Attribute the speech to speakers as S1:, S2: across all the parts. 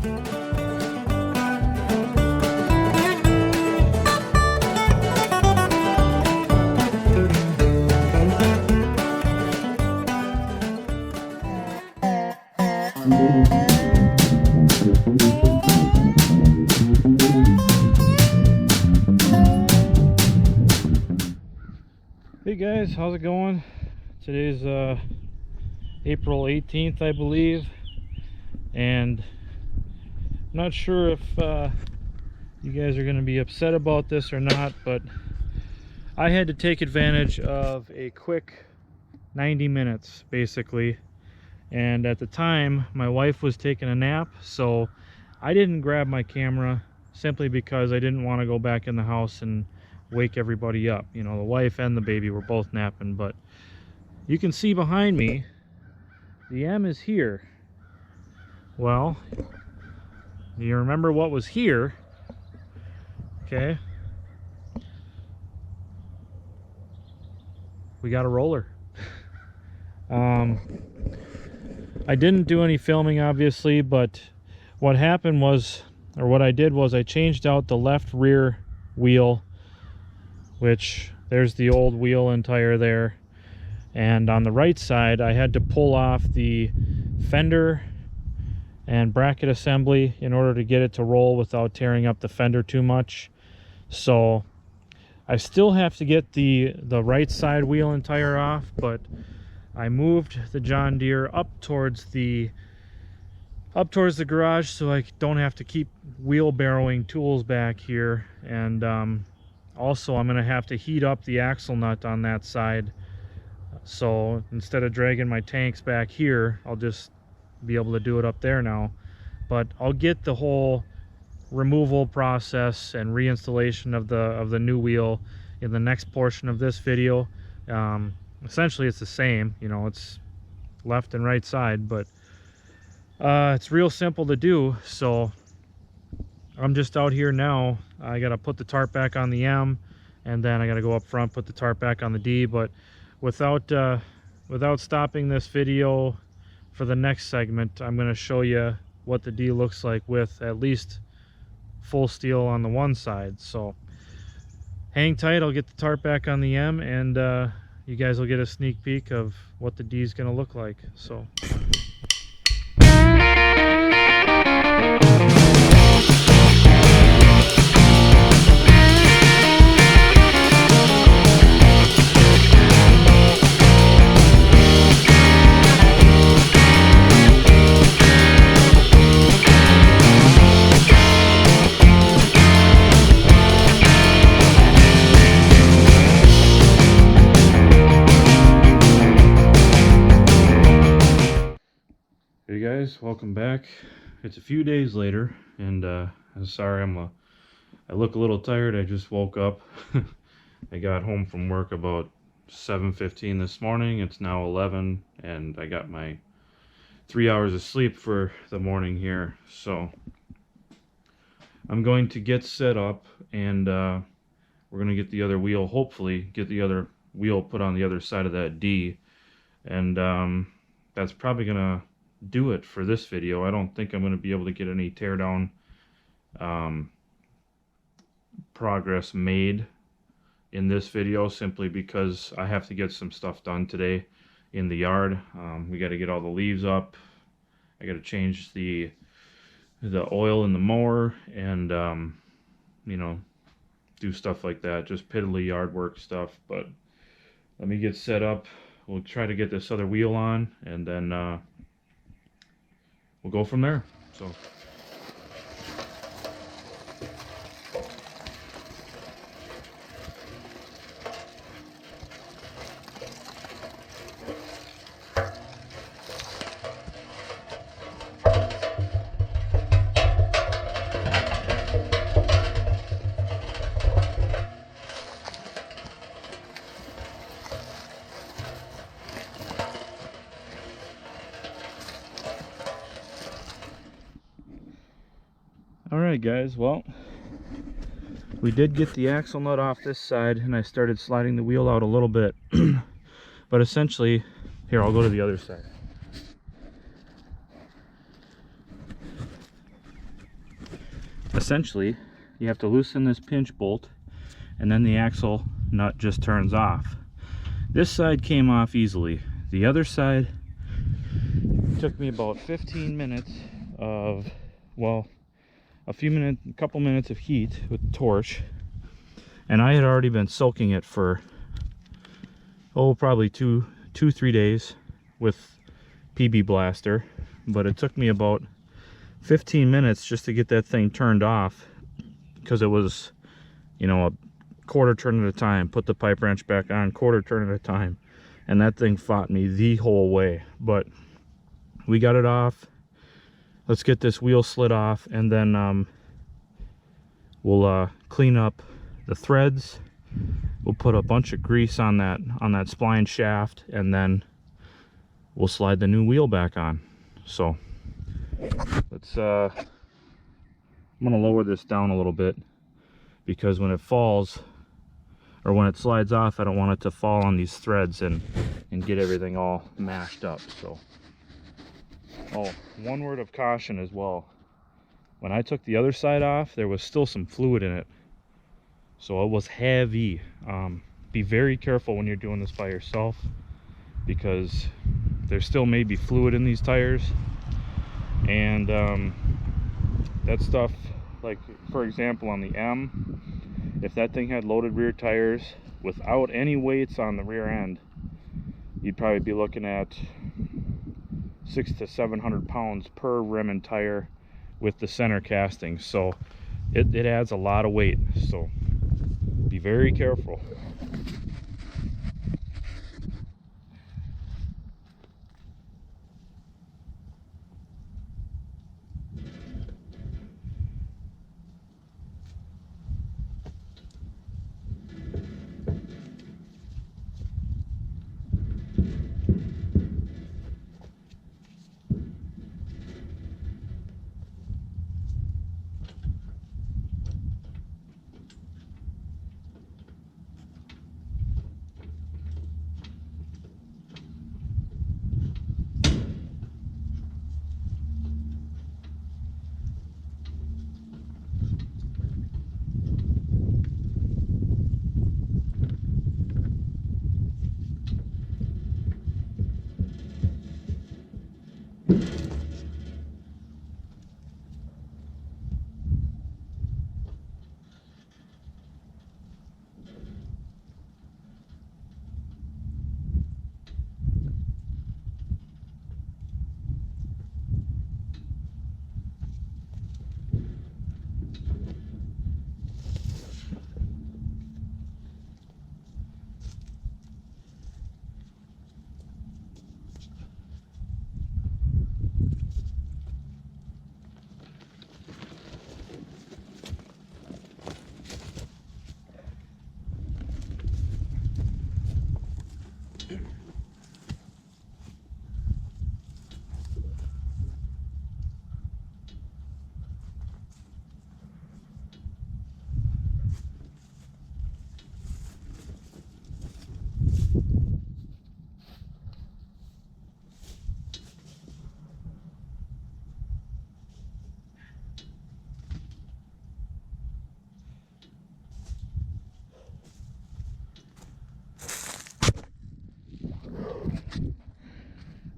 S1: Hey guys, how's it going? Today's April 18th, I believe, and I'm not sure if you guys are going to be upset about this or not, but I had to take advantage of a quick 90 minutes basically, and at the time my wife was taking a nap, so I didn't grab my camera simply because I didn't want to go back in the house and wake everybody up. You know, the wife and the baby were both napping. But you can see behind me the M is here. Well, you remember what was here? Okay, we got a roller. I didn't do any filming obviously, but what happened was, or what I did was, I changed out the left rear wheel, which there's the old wheel and tire there, and on the right side I had to pull off the fender and bracket assembly in order to get it to roll without tearing up the fender too much. So I still have to get the right side wheel and tire off, but I moved the John Deere up towards the garage so I don't have to keep wheelbarrowing tools back here. And also I'm going to have to heat up the axle nut on that side, so instead of dragging my tanks back here, I'll just be able to do it up there now. But I'll get the whole removal process and reinstallation of the new wheel in the next portion of this video. Essentially it's the same, you know, it's left and right side, but it's real simple to do. So I'm just out here now. I gotta put the tarp back on the M, and then I gotta go up front, put the tarp back on the D. But without stopping this video for the next segment, I'm gonna show you what the D looks like with at least full steel on the one side. So hang tight, I'll get the tarp back on the M, and you guys will get a sneak peek of what the D is gonna look like. So hey guys, welcome back. It's a few days later, and I'm sorry I look a little tired. I just woke up. I got home from work about 7:15 this morning. It's now 11, and I got my 3 hours of sleep for the morning here. So I'm going to get set up, and we're going to get the other wheel, hopefully get the other wheel put on the other side of that D, and that's probably going to do it for this video. I don't think I'm going to be able to get any teardown progress made in this video, simply because I have to get some stuff done today in the yard. We got to get all the leaves up. I got to change the oil in the mower, and you know, do stuff like that, just piddly yard work stuff. But let me get set up. We'll try to get this other wheel on, and then we'll go from there. So alright guys, well, we did get the axle nut off this side, and I started sliding the wheel out a little bit. But essentially, here, I'll go to the other side. essentially you have to loosen this pinch bolt, and then the axle nut just turns off. This side came off easily. The other side took me about 15 minutes of, well, a couple minutes of heat with the torch, and I had already been soaking it for probably 2-3 days with PB Blaster, but it took me about 15 minutes just to get that thing turned off, because it was, you know, a quarter turn at a time. Put the pipe wrench back on, quarter turn at a time, and that thing fought me the whole way. But we got it off. Let's get this wheel slid off, and then we'll clean up the threads. We'll put a bunch of grease on that spline shaft, and then we'll slide the new wheel back on. So let's I'm gonna lower this down a little bit, because when it falls, or when it slides off, I don't want it to fall on these threads and get everything all mashed up. So, oh, one word of caution as well. When I took the other side off, there was still some fluid in it, so it was heavy. Be very careful when you're doing this by yourself, because there still may be fluid in these tires, and that stuff, like for example on the M, if that thing had loaded rear tires without any weights on the rear end, you'd probably be looking at 600 to 700 pounds per rim and tire with the center casting. So it adds a lot of weight, so be very careful.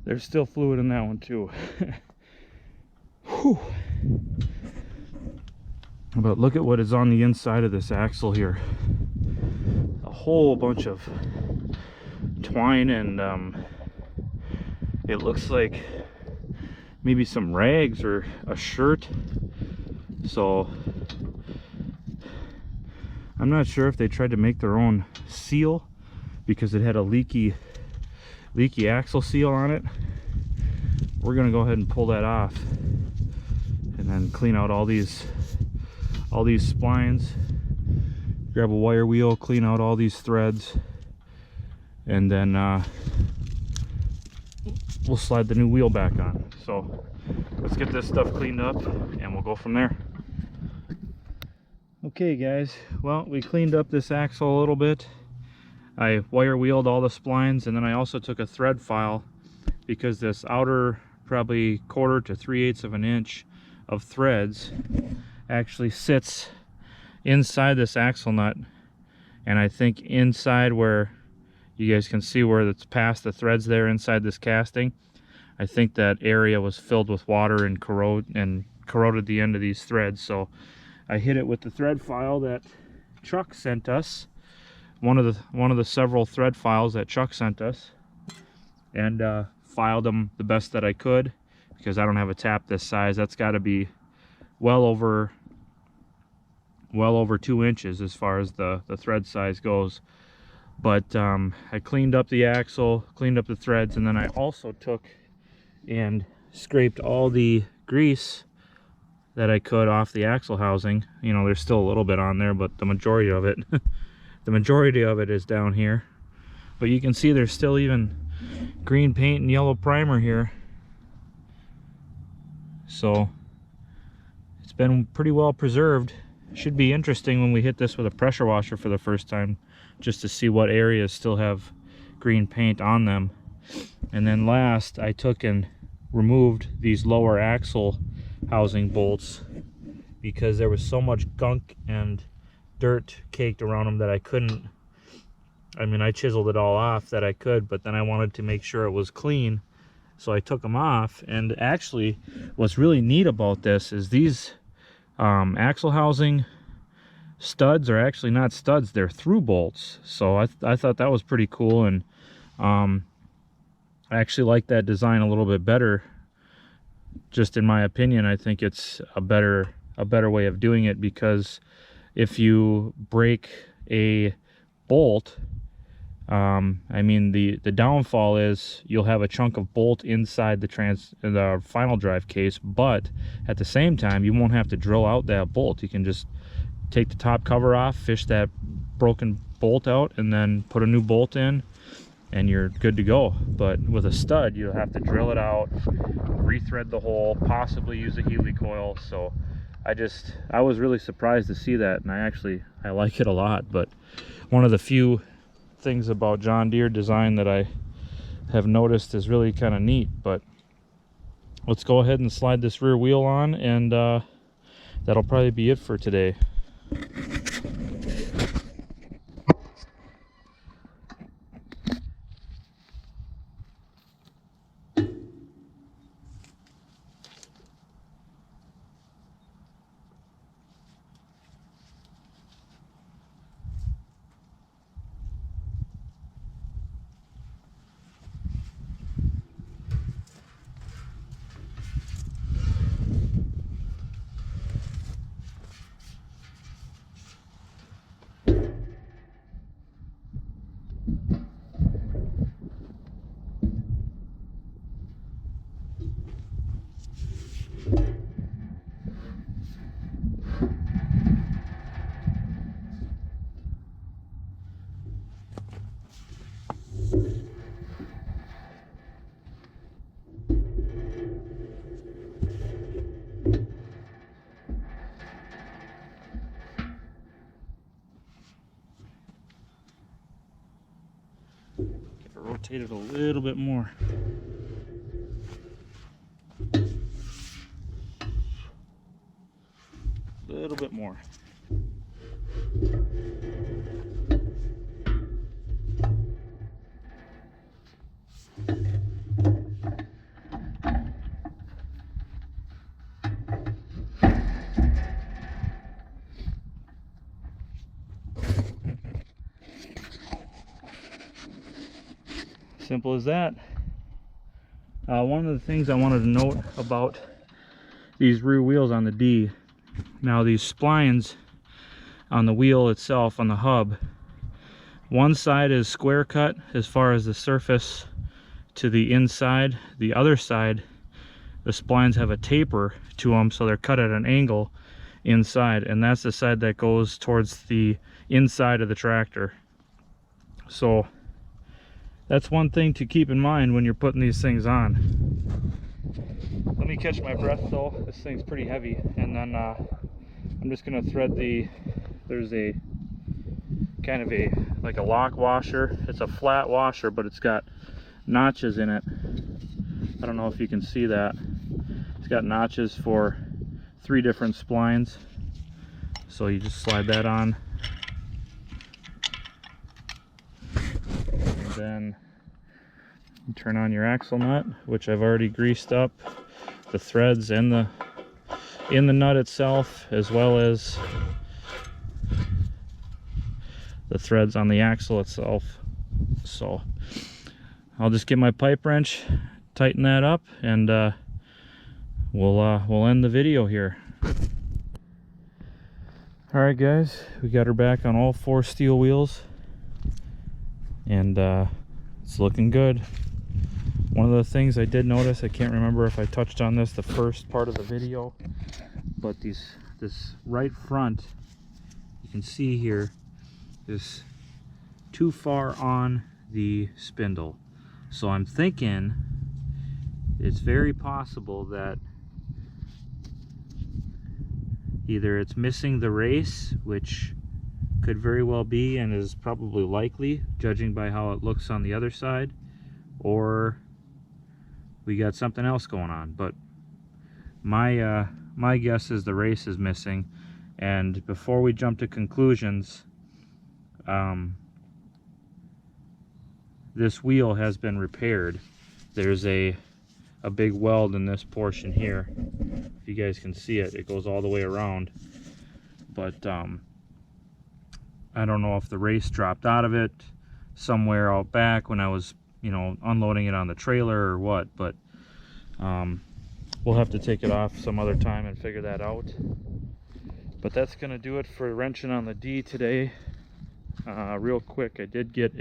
S1: There's still fluid in that one too. Whew. But look at what is on the inside of this axle here. A whole bunch of twine, and it looks like maybe some rags or a shirt. So I'm not sure if they tried to make their own seal, because it had a leaky axle seal on it. We're gonna go ahead and pull that off, and then clean out all these splines, grab a wire wheel, clean out all these threads, and then we'll slide the new wheel back on. So let's get this stuff cleaned up and we'll go from there. Okay guys, well, we cleaned up this axle a little bit. I wire wheeled all the splines, and then I also took a thread file, because this outer probably 1/4 to 3/8 of an inch of threads actually sits inside this axle nut, and I think inside where you guys can see where it's past the threads there inside this casting, I think that area was filled with water and corroded the end of these threads. So I hit it with the thread file that Chuck sent us, one of the several thread files that Chuck sent us, and filed them the best that I could, because I don't have a tap this size. That's got to be well over 2 inches as far as the thread size goes. But I cleaned up the axle, cleaned up the threads, and then I also took and scraped all the grease that I could off the axle housing. You know, there's still a little bit on there, but the majority of it the majority of it is down here. But you can see there's still even green paint and yellow primer here, so it's been pretty well preserved. Should be interesting when we hit this with a pressure washer for the first time, just to see what areas still have green paint on them. And then last, I took and removed these lower axle housing bolts, because there was so much gunk and dirt caked around them that I couldn't, I mean, I chiseled it all off that I could, but then I wanted to make sure it was clean, so I took them off. And actually, what's really neat about this is these axle housing studs are actually not studs, they're through bolts. So I thought that was pretty cool, and I actually like that design a little bit better. Just in my opinion, I think it's a better way of doing it, because if you break a bolt, I mean, the downfall is you'll have a chunk of bolt inside the final drive case, but at the same time you won't have to drill out that bolt. You can just take the top cover off, fish that broken bolt out, and then put a new bolt in, and you're good to go. But with a stud, you'll have to drill it out, rethread the hole, possibly use a Healy coil. So I was really surprised to see that, and I like it a lot. But one of the few things about John Deere design that I have noticed is really kind of neat. But let's go ahead and slide this rear wheel on, and that'll probably be it for today. Rotate it a little bit more. A little bit more. Simple as that. One of the things I wanted to note about these rear wheels on the D, now these splines on the wheel itself, on the hub, one side is square cut as far as the surface to the inside. The other side, the splines have a taper to them, so they're cut at an angle inside, and that's the side that goes towards the inside of the tractor. So that's one thing to keep in mind when you're putting these things on. Let me catch my breath though, this thing's pretty heavy. And then I'm just gonna thread there's a kind of like a lock washer. It's a flat washer, but it's got notches in it. I don't know if you can see that. It's got notches for 3 different splines. So you just slide that on, and then you turn on your axle nut, which I've already greased up the threads in the nut itself, as well as the threads on the axle itself. So I'll just get my pipe wrench, tighten that up, and we'll end the video here. Alright guys, we got her back on all 4 steel wheels, and it's looking good. One of the things I did notice, I can't remember if I touched on this the first part of the video, but this right front, you can see here, is too far on the spindle. So I'm thinking it's very possible that either it's missing the race, which could very well be and is probably likely, judging by how it looks on the other side, or we got something else going on. But my guess is the race is missing. And before we jump to conclusions, this wheel has been repaired. There's a big weld in this portion here. If you guys can see it, it goes all the way around. But I don't know if the race dropped out of it somewhere out back when I was, you know, unloading it on the trailer or what, but we'll have to take it off some other time and figure that out. But that's gonna do it for wrenching on the D today. Real quick, I did get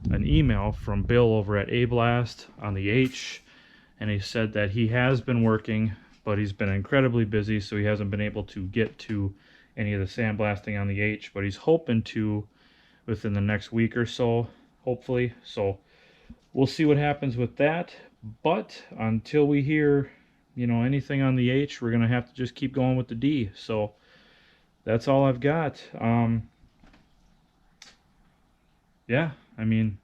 S1: an email from Bill over at A-Blast on the H, and he said that he has been working, but he's been incredibly busy, so he hasn't been able to get to any of the sandblasting on the H, but he's hoping to within the next week or so, hopefully. So we'll see what happens with that. But until we hear, you know, anything on the H, we're gonna have to just keep going with the D. So that's all I've got. Yeah, I mean,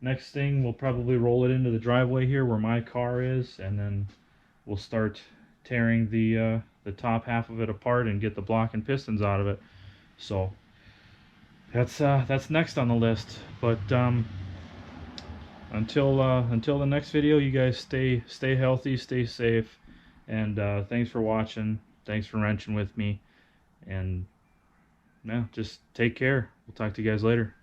S1: next thing we'll probably roll it into the driveway here where my car is, and then we'll start tearing the top half of it apart and get the block and pistons out of it. So that's next on the list. But until the next video, you guys stay healthy, stay safe, and thanks for watching. Thanks for wrenching with me, and yeah, just take care. We'll talk to you guys later.